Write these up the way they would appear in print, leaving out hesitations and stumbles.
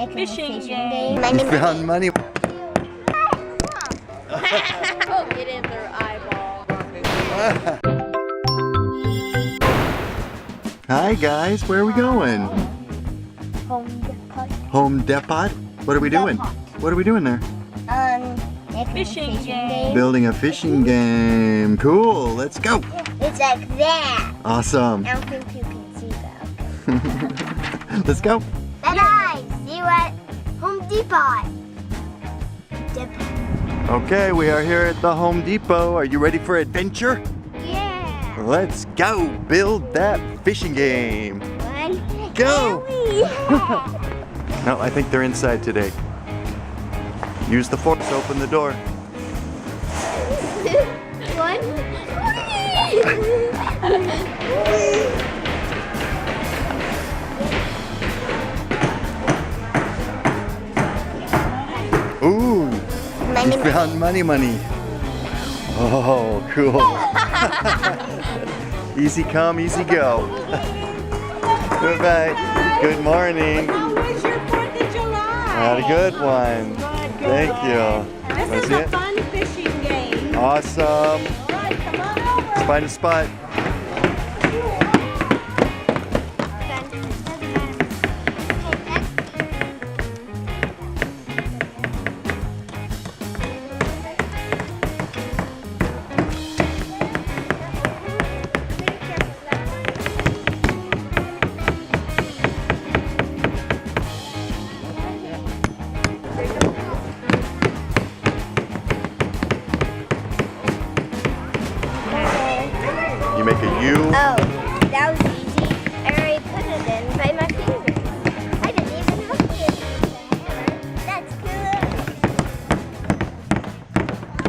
fishing game. You found money. Oh, get in their eyeball. Hi guys, where are we going? Home Depot. Home Depot? What are we doing? What are we doing there? Fishing game. Building a fishing game. Cool, let's go. It's like that. Awesome. I don't think you can see that. Let's go. Bye-bye. See you at Home Depot. Okay, we are here at the Home Depot. Are you ready for adventure? Yeah. Let's go build that fishing game. One. Go! No, I think they're inside today. Use the fork to open the door. One. Ooh, you found money. Oh, cool. Easy come, easy go. Goodbye. Good morning. How was your 4th of July? Had a good one. Good. Thank you. This is a fun fishing game. Awesome. All right, come on over. Let's find a spot. You make a U. Oh, that was easy. I already put it in by my finger. I didn't even have to use the hammer. That's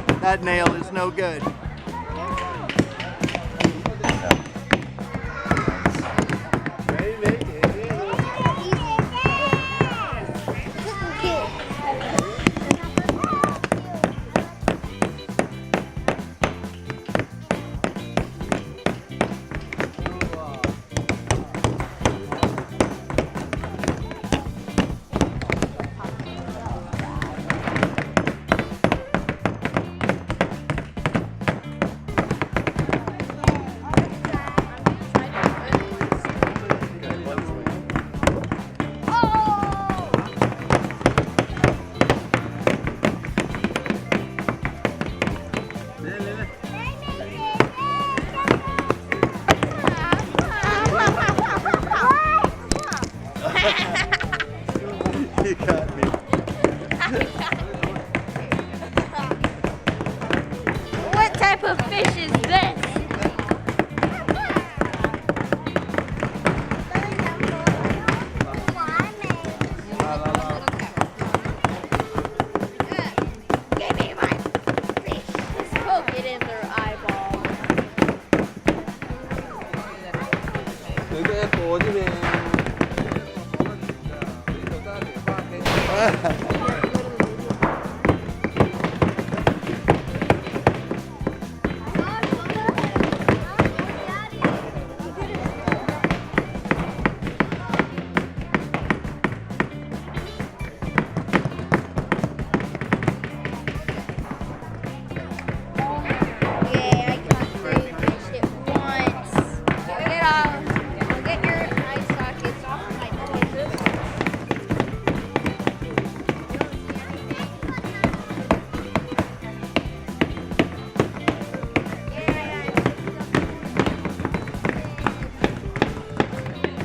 cool. That nail is no good. You got me. What type of fish is this? Give me my fish. Poke it in their eyeball.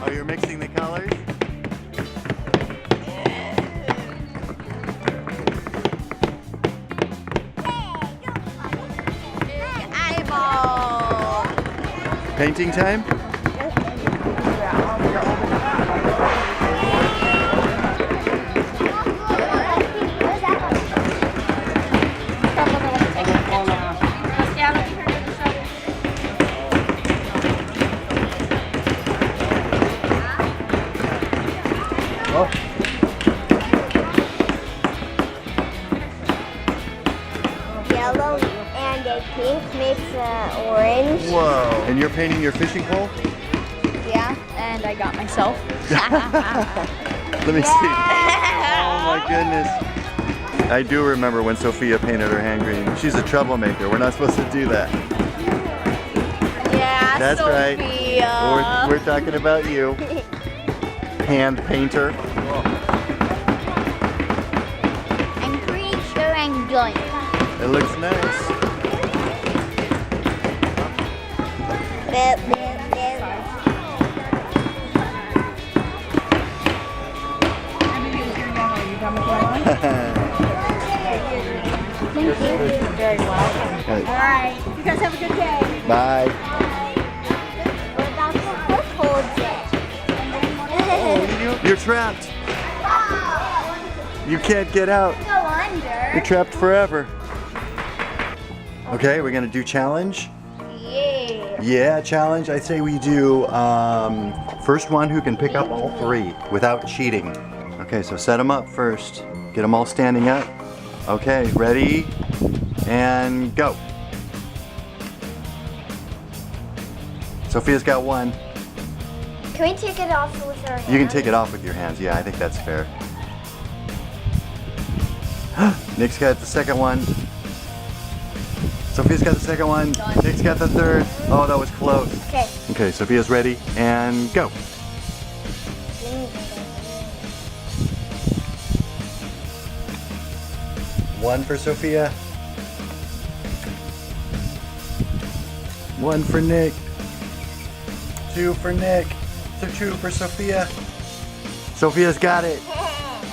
Oh, you're mixing the colors? Eyeball. Painting time? Yellow and a pink makes an orange. Whoa. And you're painting your fishing pole? Yeah, and I got myself. Let me see. my goodness. I do remember when Sophia painted her hand green. She's a troublemaker. We're not supposed to do that. Yeah, That's right. Sophia. We're talking about you. Hand painter. I'm pretty sure I'm done. It looks nice. Very well. Okay. All right. You guys have a good day. Bye. What about the foothold jet? You're trapped. You can't get out. Go under. You're trapped forever. Okay, we're gonna do challenge. Yeah. Yeah, challenge. I say we do first one who can pick up all three without cheating. Okay, so set them up first. Get them all standing up. Okay, ready and go. Sophia's got one. Can we take it off with our hands? You can take it off with your hands. Yeah, I think that's fair. Nick's got the second one. Sophia's got the second one. Nick's got the third. Oh, that was close. Okay. Okay, Sophia's ready and go. One for Sophia. One for Nick. Two for Nick. So two for Sophia. Sophia's got it.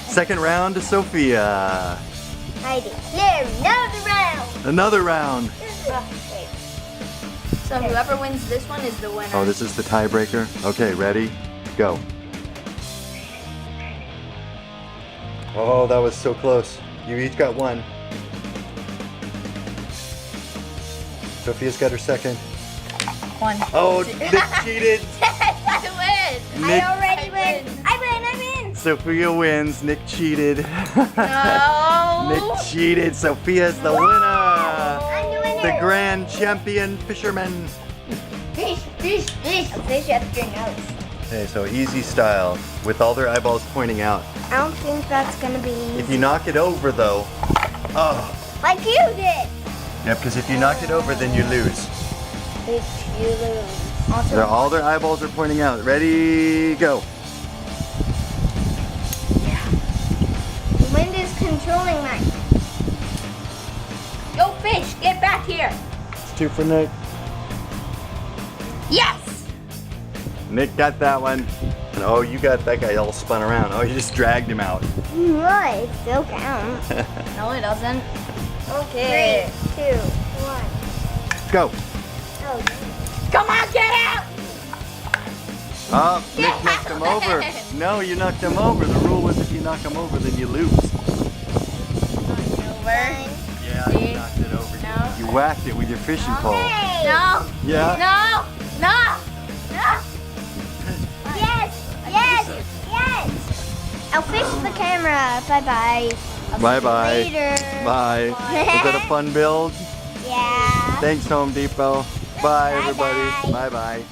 Second round to Sophia. I declare another round. Another round. Wait. So whoever wins this one is the winner. Oh, this is the tiebreaker. Okay, ready? Go. Oh, that was so close. You each got one. Sophia's got her second. One. Oh, Nick cheated. I win. Nick, I already win. I win. Sophia wins. Nick cheated. No. Nick cheated. Sophia's the winner. I'm the winner. The grand champion fisherman. Fish, fish, fish. A fish after your nose. Okay, so easy style with all their eyeballs pointing out. I don't think that's gonna be easy. If you knock it over though, oh. Like you did. Yeah, because if you knock it over, then you lose. If you lose. All their eyeballs are pointing out. Ready, go. The wind is controlling mine. Yo, fish, get back here. It's two for Nick. Yes. Nick got that one. And oh, you got that guy all spun around. Oh, you just dragged him out. Right, it still counts. No, it doesn't. Okay. 3, 2, 1. Go. Oh, Come on, get out. Oh, Nick knocked him over. No, you knocked him over. The rule was if you knock him over, then you lose. Over. Yeah, you knocked it over. No. You whacked it with your fishing pole. hey. No. Yeah? No. No. No. Yes, yes, yes. I'll fix the camera. Bye-bye. I'll see you Bye-bye. later. Bye. Was that a fun build? Yeah. Thanks, Home Depot. Bye, Bye-bye. everybody. Bye-bye.